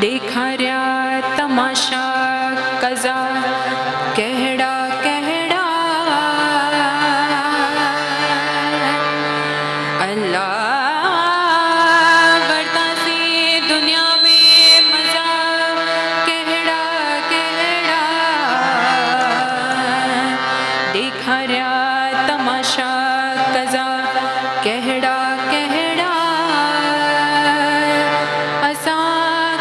देखा रया तमाशा कजा कहड़ा कहड़ा अल्लाह बढ़ता सी दुनिया में मजा कहड़ा कहड़ा देखा रया तमाशा कजा कहड़ा कहड़ा असा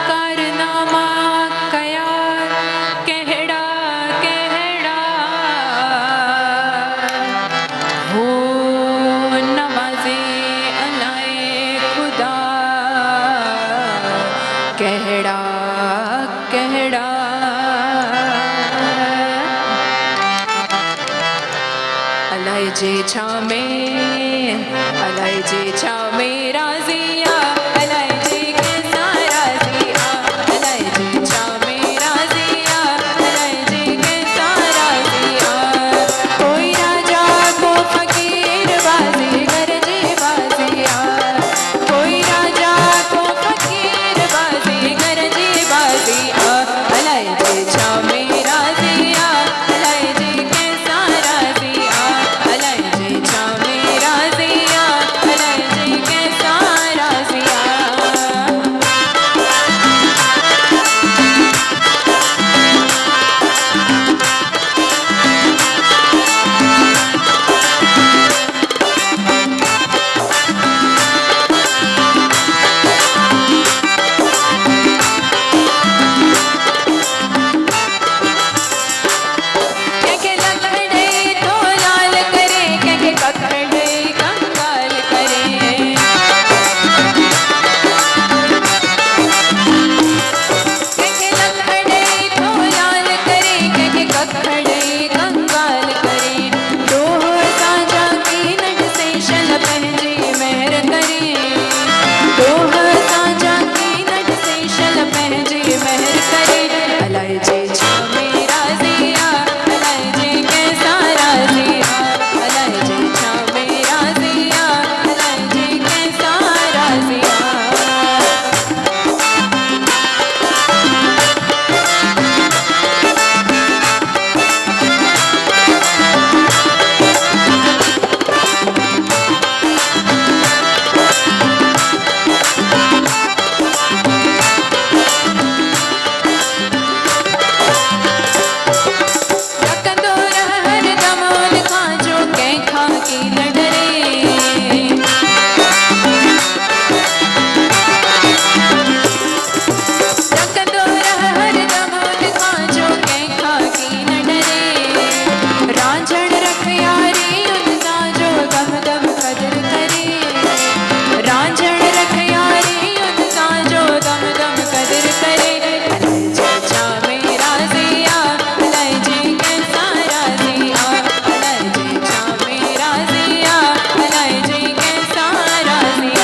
कारनामा कया कहड़ा कहड़ा हो नवाजे अलाए खुदा कहड़ा कहड़ा अलाए जे छा में अलाए जे छा में राजिया अलाए जे कैसा राजिया अलाए जे छा में राजिया अलाए जे कैसा राजिया कोई राजा को फकीर बाजीगर जी बाजिया कोई राजा को फकीर बाजीगर जी बाजिया अलाए जे छा में राजिया अलाए जे कैसा राजिया अलाए जे छा में राजिया अलाए जे कैसा राजिया के लखड़े तो लाल करे के कखड़े कंगाल करे के लखड़े तो लाल करे के कखड़े कंगाल करे दो साजा की नट से शल पहजे मेहर करे दो साजा की नट से शल पहजे मेहर करे अलाए जे छा में राजिया अलाए जे कैसा राजिया अलाए जे छा में राजिया अलाए जे कैसा राजिया रकंदोर हर दमोन खांजो कैखा की लडरे रकंदोर हर दमोन खांजो कैखा की लडरे रांझण रख यारी उनसा जो दम दम कदर करे रांझण रख यारी उनसा जो दम दम कदर करे अलाए जे छा में राजिया अलाए जे कैसा राजिया अलाए जे छा में राजिया अलाए जे कैसा राजिया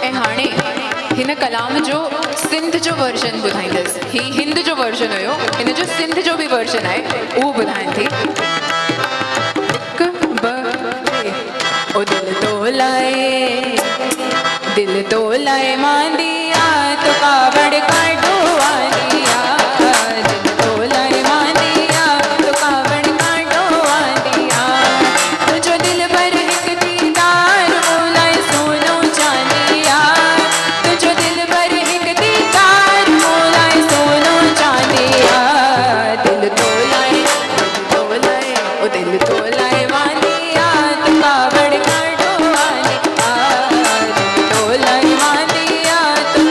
ऐं हाणे हिन कलाम जो सिंध जो वर्जन ॿुधाईंदसि ही हिंद जो वर्जन हुयो हिन जो सिंध जो बि वर्जन आहे उहो ॿुधायां थी हिकु ॿ टे ओ दिल तो लाए मांदिया तो कावड़ काटो आदिया दिल तो लाए मांदिया तो कावड़ काटो आदिया तुझो दिल भर हिक दीदार मोलाए सोनो चांदिया तुझो दिल भर हिक दीदार मोलाए सोनो चांदिया दिल तो लाए ओ दिल तो लाए मांदिया तो कावड़ काटो आदिया दिल तो लाए मांदिया तो